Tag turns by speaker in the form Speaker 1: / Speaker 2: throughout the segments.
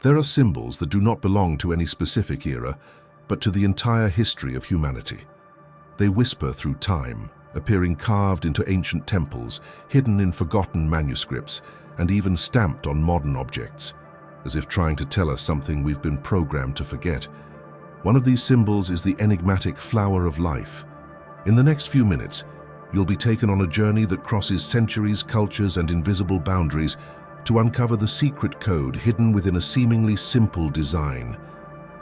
Speaker 1: There are symbols that do not belong to any specific era, but to the entire history of humanity. They whisper through time, appearing carved into ancient temples, hidden in forgotten manuscripts, and even stamped on modern objects, as if trying to tell us something we've been programmed to forget. One of these symbols is the enigmatic flower of life. In the next few minutes, you'll be taken on a journey that crosses centuries, cultures, and invisible boundaries to uncover the secret code hidden within a seemingly simple design,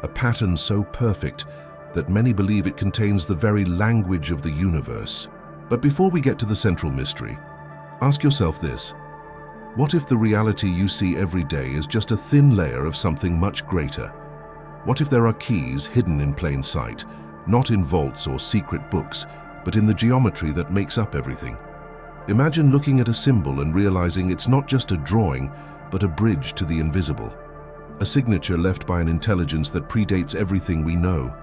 Speaker 1: a pattern so perfect that many believe it contains the very language of the universe. But before we get to the central mystery, ask yourself this: what if the reality you see every day is just a thin layer of something much greater? What if there are keys hidden in plain sight, not in vaults or secret books, but in the geometry that makes up everything? Imagine looking at a symbol and realizing it's not just a drawing, but a bridge to the invisible, a signature left by an intelligence that predates everything we know.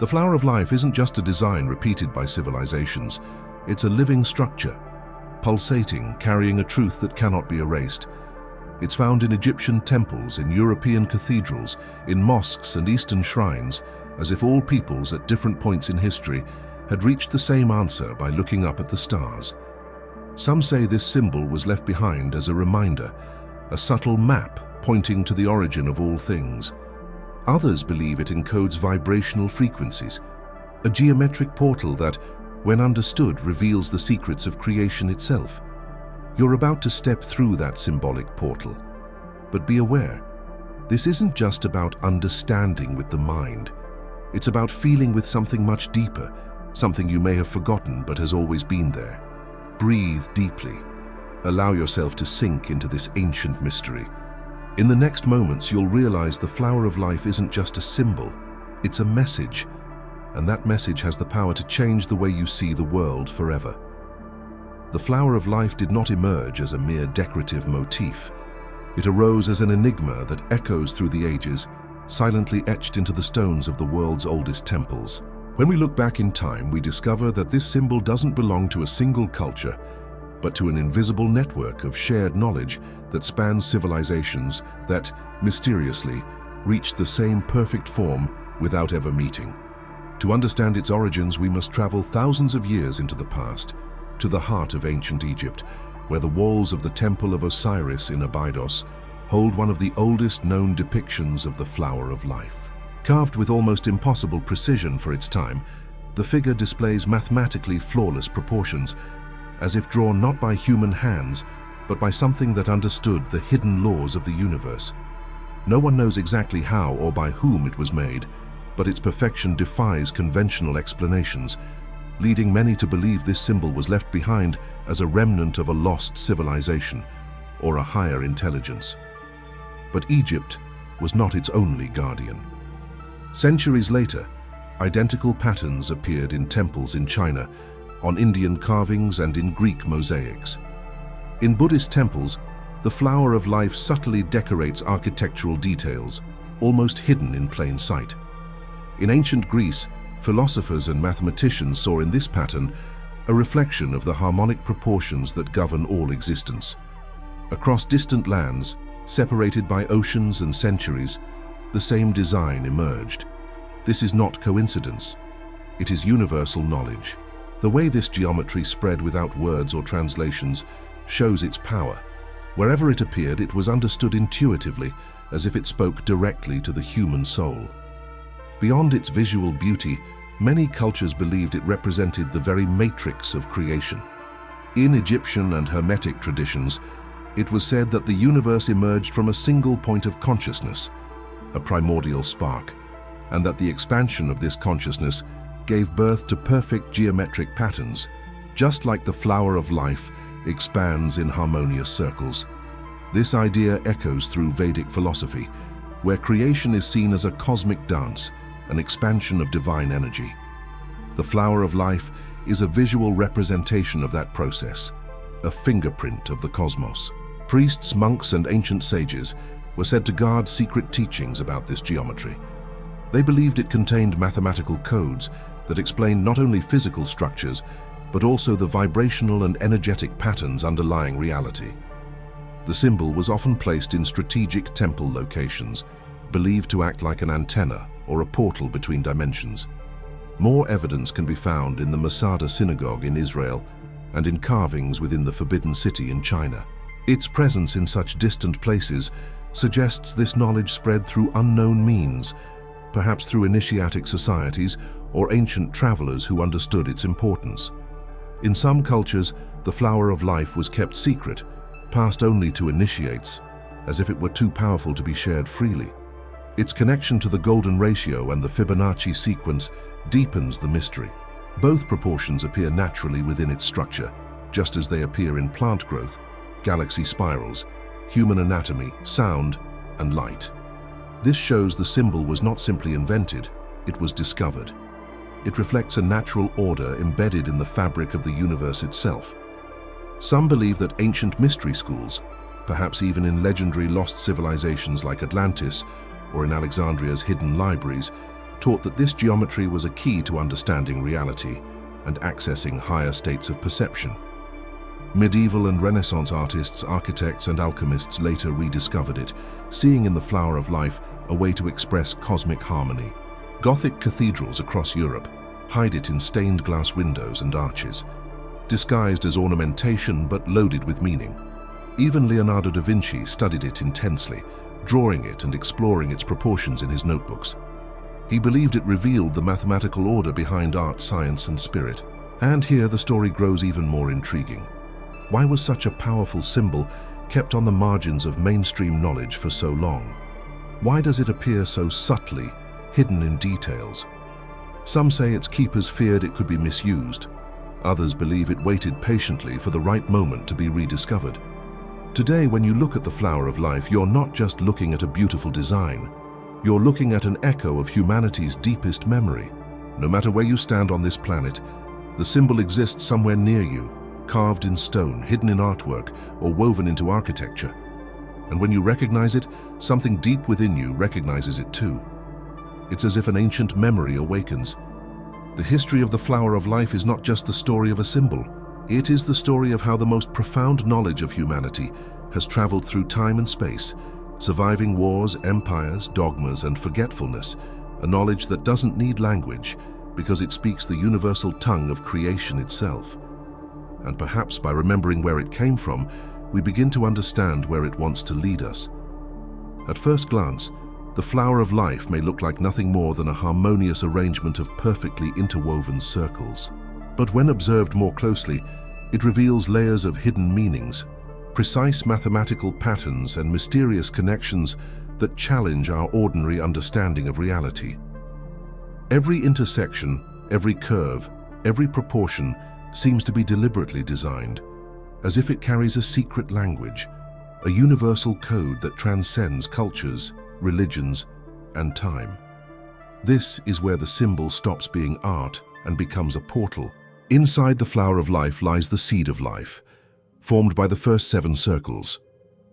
Speaker 1: The flower of life isn't just a design repeated by civilizations. It's a living structure, pulsating, carrying a truth that cannot be erased. It's found in Egyptian temples, in European cathedrals, in mosques and Eastern shrines, as if all peoples at different points in history had reached the same answer by looking up at the stars. Some say this symbol was left behind as a reminder, a subtle map pointing to the origin of all things. Others believe it encodes vibrational frequencies, a geometric portal that, when understood, reveals the secrets of creation itself. You're about to step through that symbolic portal. But be aware, this isn't just about understanding with the mind. It's about feeling with something much deeper, something you may have forgotten but has always been there. Breathe deeply. Allow yourself to sink into this ancient mystery. In the next moments, you'll realize the flower of life isn't just a symbol, it's a message, and that message has the power to change the way you see the world forever. The flower of life did not emerge as a mere decorative motif. It arose as an enigma that echoes through the ages, silently etched into the stones of the world's oldest temples. When we look back in time, we discover that this symbol doesn't belong to a single culture, but to an invisible network of shared knowledge that spans civilizations that, mysteriously, reach the same perfect form without ever meeting. To understand its origins, we must travel thousands of years into the past, to the heart of ancient Egypt, where the walls of the Temple of Osiris in Abydos hold one of the oldest known depictions of the flower of life. Carved with almost impossible precision for its time, the figure displays mathematically flawless proportions, as if drawn not by human hands, but by something that understood the hidden laws of the universe. No one knows exactly how or by whom it was made, but its perfection defies conventional explanations, leading many to believe this symbol was left behind as a remnant of a lost civilization or a higher intelligence. But Egypt was not its only guardian. Centuries later, identical patterns appeared in temples in China, on Indian carvings and in Greek mosaics. In Buddhist temples, the flower of life subtly decorates architectural details, almost hidden in plain sight. In ancient Greece, philosophers and mathematicians saw in this pattern a reflection of the harmonic proportions that govern all existence. Across distant lands, separated by oceans and centuries, the same design emerged. This is not coincidence. It is universal knowledge. The way this geometry spread without words or translations shows its power. Wherever it appeared, it was understood intuitively, as if it spoke directly to the human soul. Beyond its visual beauty, many cultures believed it represented the very matrix of creation. In Egyptian and Hermetic traditions, it was said that the universe emerged from a single point of consciousness, a primordial spark, and that the expansion of this consciousness gave birth to perfect geometric patterns, just like the flower of life expands in harmonious circles. This idea echoes through Vedic philosophy, where creation is seen as a cosmic dance, an expansion of divine energy. The flower of life is a visual representation of that process, a fingerprint of the cosmos. Priests, monks, and ancient sages were said to guard secret teachings about this geometry. They believed it contained mathematical codes that explained not only physical structures, but also the vibrational and energetic patterns underlying reality. The symbol was often placed in strategic temple locations, believed to act like an antenna or a portal between dimensions. More evidence can be found in the Masada synagogue in Israel and in carvings within the Forbidden City in China. Its presence in such distant places suggests this knowledge spread through unknown means, perhaps through initiatic societies or ancient travelers who understood its importance. In some cultures, the flower of life was kept secret, passed only to initiates, as if it were too powerful to be shared freely. Its connection to the golden ratio and the Fibonacci sequence deepens the mystery. Both proportions appear naturally within its structure, just as they appear in plant growth, galaxy spirals, human anatomy, sound, and light. This shows the symbol was not simply invented, it was discovered. It reflects a natural order embedded in the fabric of the universe itself. Some believe that ancient mystery schools, perhaps even in legendary lost civilizations like Atlantis or in Alexandria's hidden libraries, taught that this geometry was a key to understanding reality and accessing higher states of perception. Medieval and Renaissance artists, architects, and alchemists later rediscovered it, seeing in the flower of life a way to express cosmic harmony. Gothic cathedrals across Europe hide it in stained glass windows and arches, disguised as ornamentation but loaded with meaning. Even Leonardo da Vinci studied it intensely, drawing it and exploring its proportions in his notebooks. He believed it revealed the mathematical order behind art, science, and spirit. And here the story grows even more intriguing. Why was such a powerful symbol kept on the margins of mainstream knowledge for so long? Why does it appear so subtly, hidden in details? Some say its keepers feared it could be misused. Others believe it waited patiently for the right moment to be rediscovered. Today, when you look at the flower of life, you're not just looking at a beautiful design. You're looking at an echo of humanity's deepest memory. No matter where you stand on this planet, the symbol exists somewhere near you, carved in stone, hidden in artwork, or woven into architecture. And when you recognize it, something deep within you recognizes it too. It's as if an ancient memory awakens. The history of the flower of life is not just the story of a symbol. It is the story of how the most profound knowledge of humanity has traveled through time and space, surviving wars, empires, dogmas, and forgetfulness, a knowledge that doesn't need language because it speaks the universal tongue of creation itself. And perhaps by remembering where it came from, we begin to understand where it wants to lead us. At first glance, the flower of life may look like nothing more than a harmonious arrangement of perfectly interwoven circles. But when observed more closely, it reveals layers of hidden meanings, precise mathematical patterns, and mysterious connections that challenge our ordinary understanding of reality. Every intersection, every curve, every proportion seems to be deliberately designed, as if it carries a secret language, a universal code that transcends cultures, religions, and time. This is where the symbol stops being art and becomes a portal. Inside the flower of life lies the seed of life, formed by the first 7 circles.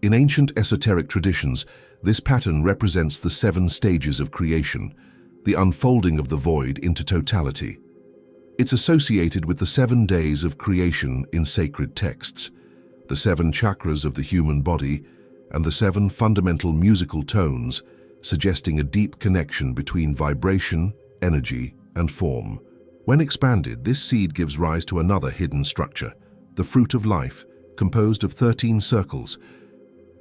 Speaker 1: In ancient esoteric traditions, this pattern represents the 7 stages of creation, the unfolding of the void into totality. It's associated with the 7 days of creation in sacred texts, the 7 chakras of the human body, and the 7 fundamental musical tones, suggesting a deep connection between vibration, energy, and form. When expanded, this seed gives rise to another hidden structure, the fruit of life, composed of 13 circles.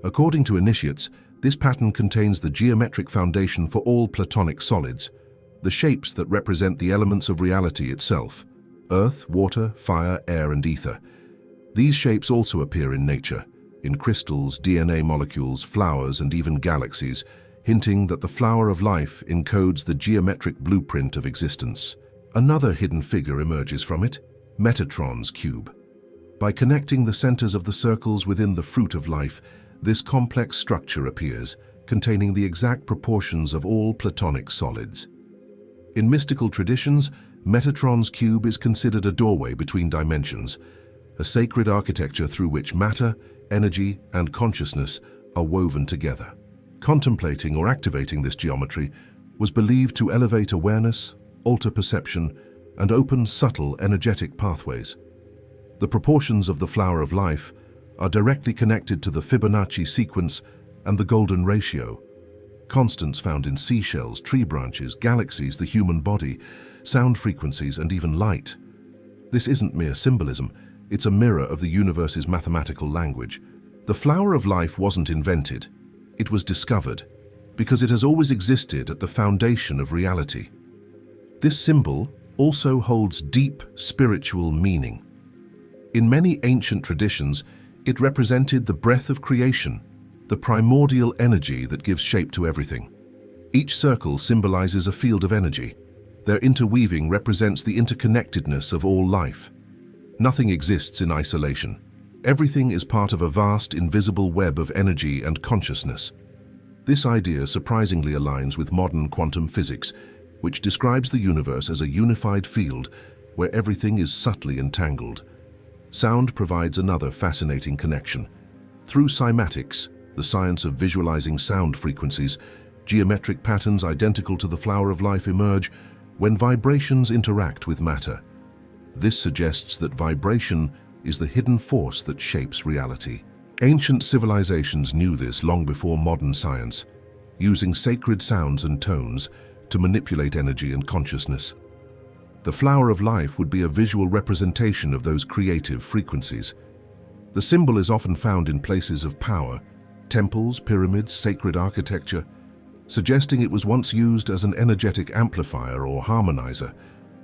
Speaker 1: According to initiates, this pattern contains the geometric foundation for all Platonic solids, the shapes that represent the elements of reality itself: earth, water, fire, air, and ether. These shapes also appear in nature, in crystals, DNA molecules, flowers, and even galaxies, hinting that the flower of life encodes the geometric blueprint of existence. Another hidden figure emerges from it, Metatron's cube. By connecting the centers of the circles within the fruit of life, this complex structure appears, containing the exact proportions of all Platonic solids. In mystical traditions, Metatron's cube is considered a doorway between dimensions, a sacred architecture through which matter, energy, and consciousness are woven together. Contemplating or activating this geometry was believed to elevate awareness, alter perception, and open subtle energetic pathways. The proportions of the flower of life are directly connected to the Fibonacci sequence and the golden ratio. Constants found in seashells, tree branches, galaxies, the human body, sound frequencies, and even light. This isn't mere symbolism, it's a mirror of the universe's mathematical language. The flower of life wasn't invented, it was discovered, because it has always existed at the foundation of reality. This symbol also holds deep spiritual meaning. In many ancient traditions, it represented the breath of creation, the primordial energy that gives shape to everything. Each circle symbolizes a field of energy. Their interweaving represents the interconnectedness of all life. Nothing exists in isolation. Everything is part of a vast, invisible web of energy and consciousness. This idea surprisingly aligns with modern quantum physics, which describes the universe as a unified field where everything is subtly entangled. Sound provides another fascinating connection. Through cymatics, the science of visualizing sound frequencies, geometric patterns identical to the flower of life emerge when vibrations interact with matter. This suggests that vibration is the hidden force that shapes reality. Ancient civilizations knew this long before modern science, using sacred sounds and tones to manipulate energy and consciousness. The flower of life would be a visual representation of those creative frequencies. The symbol is often found in places of power, temples, pyramids, sacred architecture, suggesting it was once used as an energetic amplifier or harmonizer,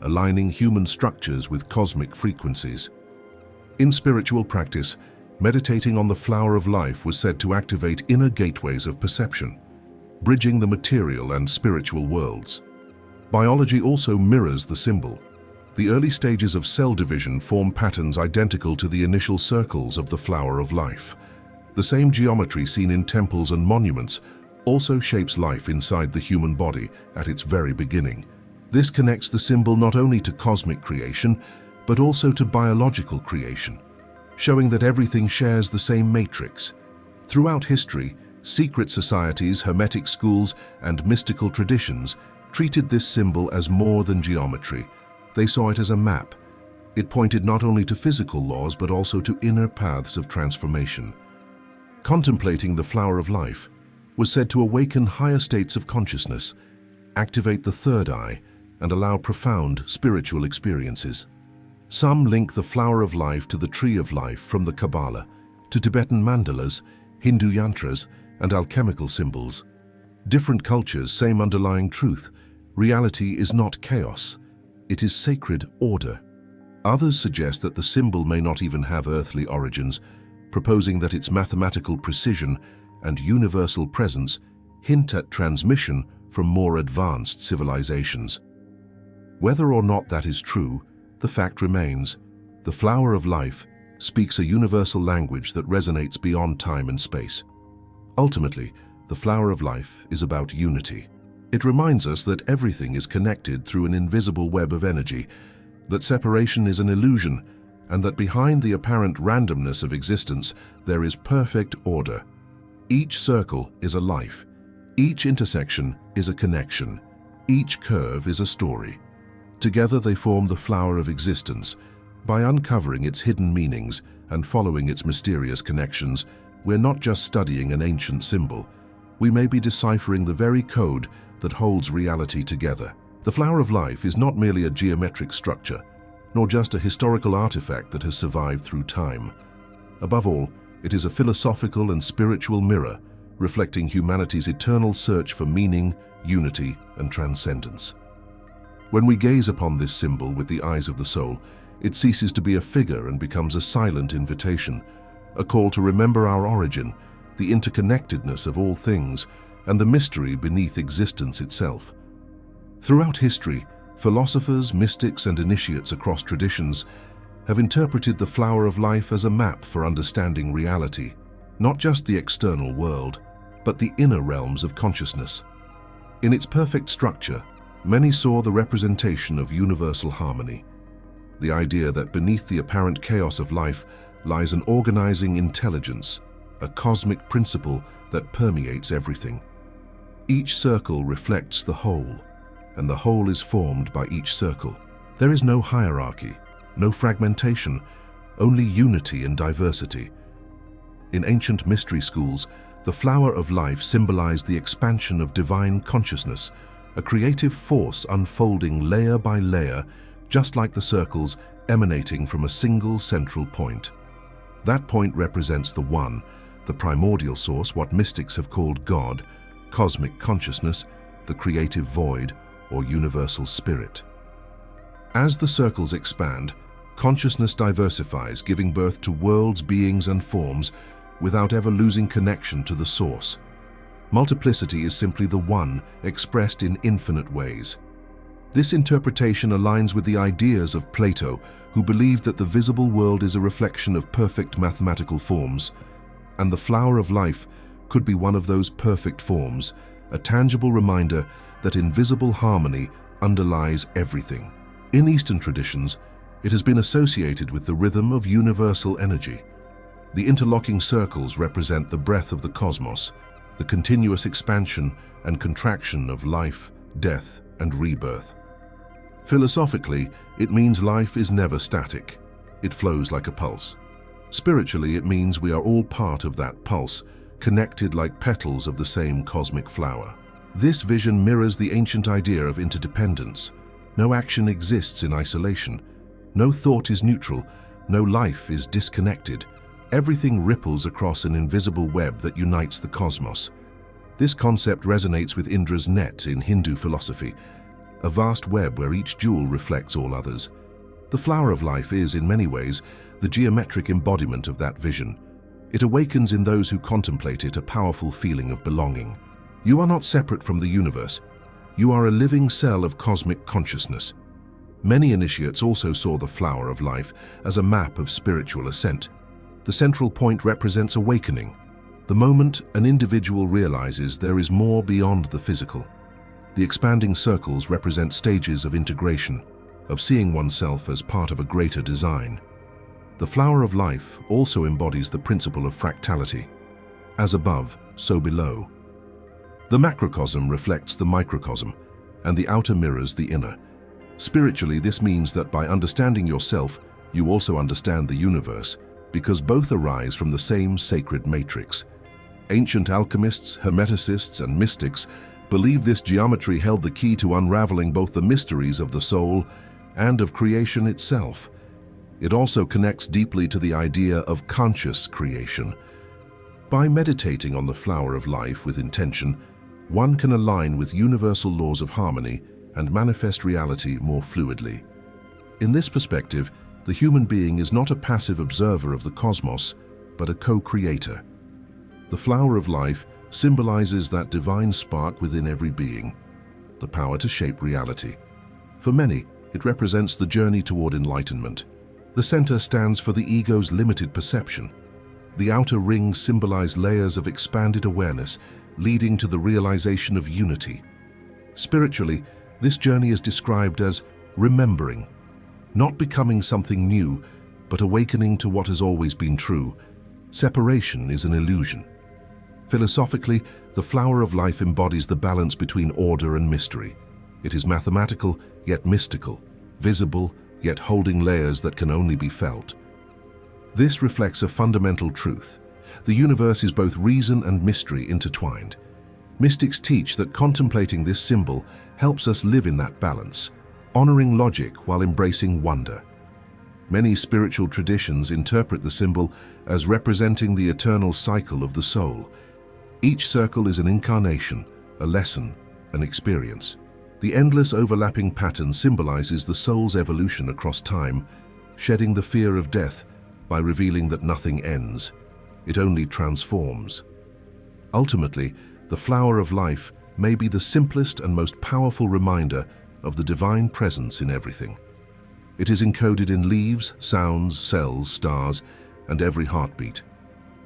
Speaker 1: aligning human structures with cosmic frequencies. In spiritual practice, meditating on the flower of life was said to activate inner gateways of perception, bridging the material and spiritual worlds. Biology also mirrors the symbol. The early stages of cell division form patterns identical to the initial circles of the flower of life. The same geometry seen in temples and monuments also shapes life inside the human body at its very beginning. This connects the symbol not only to cosmic creation, but also to biological creation, showing that everything shares the same matrix. Throughout history, secret societies, hermetic schools, and mystical traditions treated this symbol as more than geometry. They saw it as a map. It pointed not only to physical laws, but also to inner paths of transformation. Contemplating the flower of life was said to awaken higher states of consciousness, activate the third eye, and allow profound spiritual experiences. Some link the flower of life to the tree of life from the Kabbalah, to Tibetan mandalas, Hindu yantras, and alchemical symbols. Different cultures, same underlying truth. Reality is not chaos. It is sacred order. Others suggest that the symbol may not even have earthly origins, proposing that its mathematical precision and universal presence hint at transmission from more advanced civilizations. Whether or not that is true, the fact remains: the flower of life speaks a universal language that resonates beyond time and space. Ultimately, the flower of life is about unity. It reminds us that everything is connected through an invisible web of energy, that separation is an illusion, and that behind the apparent randomness of existence there is perfect order. Each circle is a life. Each intersection is a connection. Each curve is a story. Together they form the flower of existence. By uncovering its hidden meanings and following its mysterious connections, we're not just studying an ancient symbol. We may be deciphering the very code that holds reality together. The flower of life is not merely a geometric structure, nor just a historical artifact that has survived through time. Above all, it is a philosophical and spiritual mirror, reflecting humanity's eternal search for meaning, unity, and transcendence. When we gaze upon this symbol with the eyes of the soul, it ceases to be a figure and becomes a silent invitation, a call to remember our origin, the interconnectedness of all things, and the mystery beneath existence itself. Throughout history, philosophers, mystics, and initiates across traditions have interpreted the flower of life as a map for understanding reality, not just the external world, but the inner realms of consciousness. In its perfect structure, many saw the representation of universal harmony, the idea that beneath the apparent chaos of life lies an organizing intelligence, a cosmic principle that permeates everything. Each circle reflects the whole, and the whole is formed by each circle. There is no hierarchy, no fragmentation, only unity and diversity. In ancient mystery schools, the flower of life symbolized the expansion of divine consciousness, a creative force unfolding layer by layer, just like the circles emanating from a single central point. That point represents the One, the primordial source, what mystics have called God, cosmic consciousness, the creative void, or universal spirit. As the circles expand, consciousness diversifies, giving birth to worlds, beings, and forms without ever losing connection to the source. Multiplicity is simply the One expressed in infinite ways. This interpretation aligns with the ideas of Plato, who believed that the visible world is a reflection of perfect mathematical forms, and the flower of life could be one of those perfect forms, a tangible reminder that invisible harmony underlies everything. In Eastern traditions, it has been associated with the rhythm of universal energy. The interlocking circles represent the breath of the cosmos, the continuous expansion and contraction of life, death, and rebirth. Philosophically, it means life is never static. It flows like a pulse. Spiritually, it means we are all part of that pulse, connected like petals of the same cosmic flower. This vision mirrors the ancient idea of interdependence. No action exists in isolation. No thought is neutral. No life is disconnected. Everything ripples across an invisible web that unites the cosmos. This concept resonates with Indra's net in Hindu philosophy, a vast web where each jewel reflects all others. The flower of life is, in many ways, the geometric embodiment of that vision. It awakens in those who contemplate it a powerful feeling of belonging. You are not separate from the universe. You are a living cell of cosmic consciousness. Many initiates also saw the flower of life as a map of spiritual ascent. The central point represents awakening, the moment an individual realizes there is more beyond the physical. The expanding circles represent stages of integration, of seeing oneself as part of a greater design. The flower of life also embodies the principle of fractality. As above, so below. The macrocosm reflects the microcosm, and the outer mirrors the inner. Spiritually, this means that by understanding yourself, you also understand the universe, because both arise from the same sacred matrix. Ancient alchemists, hermeticists, and mystics believed this geometry held the key to unraveling both the mysteries of the soul and of creation itself. It also connects deeply to the idea of conscious creation. By meditating on the flower of life with intention, one can align with universal laws of harmony and manifest reality more fluidly. In this perspective, the human being is not a passive observer of the cosmos, but a co-creator. The flower of life symbolizes that divine spark within every being, the power to shape reality. For many, it represents the journey toward enlightenment. The center stands for the ego's limited perception. The outer rings symbolize layers of expanded awareness, leading to the realization of unity. Spiritually, this journey is described as remembering, not becoming something new, but awakening to what has always been true. Separation is an illusion. Philosophically, the flower of life embodies the balance between order and mystery. It is mathematical, yet mystical, visible, yet holding layers that can only be felt. This reflects a fundamental truth. The universe is both reason and mystery intertwined. Mystics teach that contemplating this symbol helps us live in that balance, honoring logic while embracing wonder. Many spiritual traditions interpret the symbol as representing the eternal cycle of the soul. Each circle is an incarnation, a lesson, an experience. The endless overlapping pattern symbolizes the soul's evolution across time, shedding the fear of death by revealing that nothing ends. It only transforms. Ultimately, the flower of life may be the simplest and most powerful reminder of the divine presence in everything. It is encoded in leaves, sounds, cells, stars, and every heartbeat.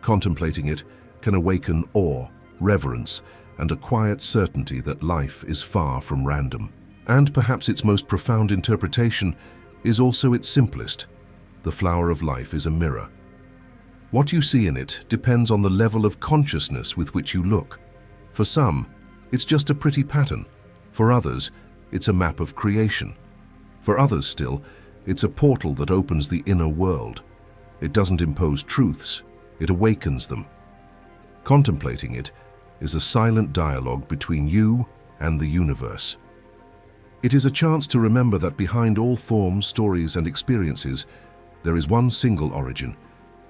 Speaker 1: Contemplating it can awaken awe, reverence, and a quiet certainty that life is far from random. And perhaps its most profound interpretation is also its simplest. The flower of life is a mirror. What you see in it depends on the level of consciousness with which you look. For some, it's just a pretty pattern. For others, it's a map of creation. For others still, it's a portal that opens the inner world. It doesn't impose truths. It awakens them. Contemplating it is a silent dialogue between you and the universe. It is a chance to remember that behind all forms, stories, and experiences, there is one single origin,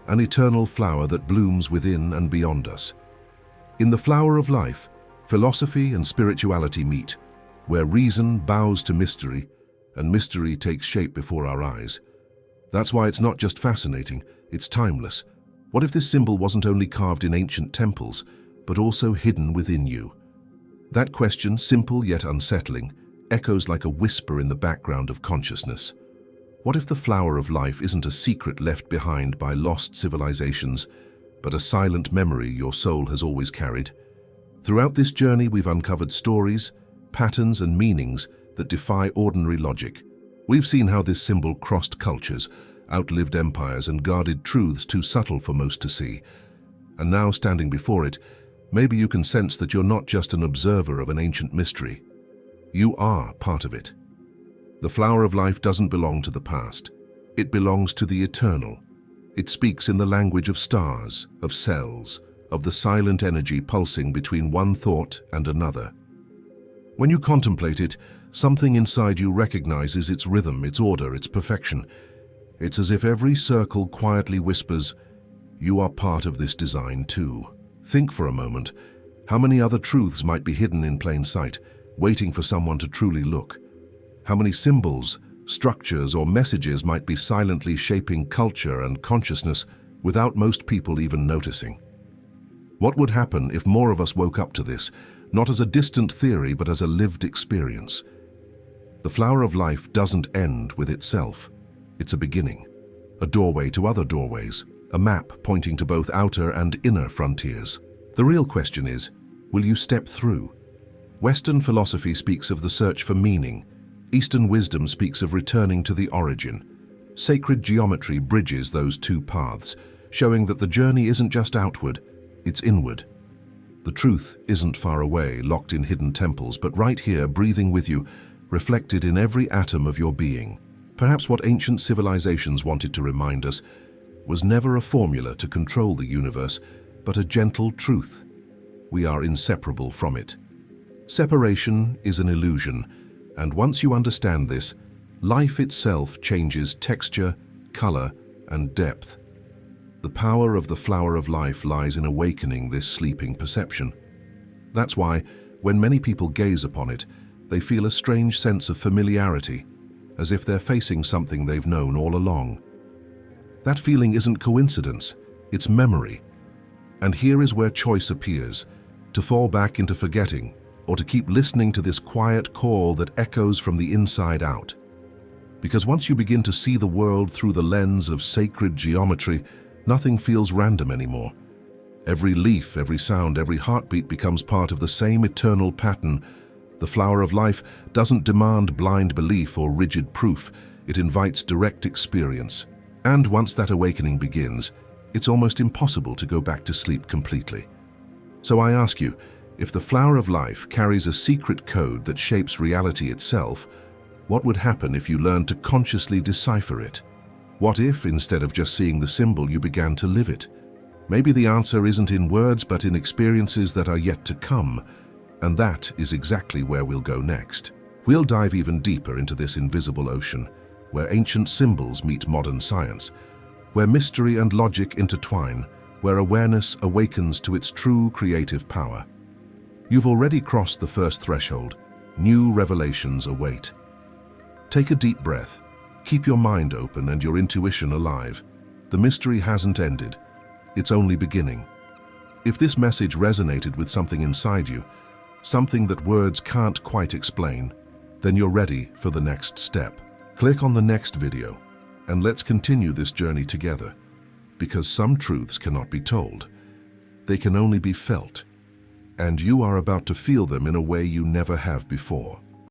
Speaker 1: an eternal flower that blooms within and beyond us. In the flower of life, philosophy and spirituality meet, where reason bows to mystery and mystery takes shape before our eyes. That's why it's not just fascinating, it's timeless. What if this symbol wasn't only carved in ancient temples, but also hidden within you? That question, simple yet unsettling, echoes like a whisper in the background of consciousness. What if the flower of life isn't a secret left behind by lost civilizations, but a silent memory your soul has always carried? Throughout this journey, we've uncovered stories, patterns, and meanings that defy ordinary logic. We've seen how this symbol crossed cultures, outlived empires, and guarded truths too subtle for most to see. And now, standing before it, maybe you can sense that you're not just an observer of an ancient mystery. You are part of it. The flower of life doesn't belong to the past. It belongs to the eternal. It speaks in the language of stars, of cells, of the silent energy pulsing between one thought and another. When you contemplate it, something inside you recognizes its rhythm, its order, its perfection. It's as if every circle quietly whispers, "You are part of this design too." Think for a moment, how many other truths might be hidden in plain sight, waiting for someone to truly look? How many symbols, structures, or messages might be silently shaping culture and consciousness without most people even noticing? What would happen if more of us woke up to this, not as a distant theory but as a lived experience? The flower of life doesn't end with itself. It's a beginning, a doorway to other doorways, a map pointing to both outer and inner frontiers. The real question is, will you step through? Western philosophy speaks of the search for meaning. Eastern wisdom speaks of returning to the origin. Sacred geometry bridges those two paths, showing that the journey isn't just outward, it's inward. The truth isn't far away, locked in hidden temples, but right here, breathing with you, reflected in every atom of your being. Perhaps what ancient civilizations wanted to remind us was never a formula to control the universe, but a gentle truth. We are inseparable from it. Separation is an illusion, and once you understand this, life itself changes texture, color, and depth. The power of the flower of life lies in awakening this sleeping perception. That's why, when many people gaze upon it, they feel a strange sense of familiarity, as if they're facing something they've known all along. That feeling isn't coincidence, it's memory. And here is where choice appears, to fall back into forgetting, or to keep listening to this quiet call that echoes from the inside out. Because once you begin to see the world through the lens of sacred geometry, nothing feels random anymore. Every leaf, every sound, every heartbeat becomes part of the same eternal pattern. The flower of life doesn't demand blind belief or rigid proof, it invites direct experience. And once that awakening begins, it's almost impossible to go back to sleep completely. So I ask you, if the flower of life carries a secret code that shapes reality itself, what would happen if you learned to consciously decipher it? What if, instead of just seeing the symbol, you began to live it? Maybe the answer isn't in words, but in experiences that are yet to come. And that is exactly where we'll go next. We'll dive even deeper into this invisible ocean, where ancient symbols meet modern science, where mystery and logic intertwine, where awareness awakens to its true creative power. You've already crossed the first threshold. New revelations await. Take a deep breath. Keep your mind open and your intuition alive. The mystery hasn't ended. It's only beginning. If this message resonated with something inside you, something that words can't quite explain, then you're ready for the next step. Click on the next video, and let's continue this journey together. Because some truths cannot be told. They can only be felt. And you are about to feel them in a way you never have before.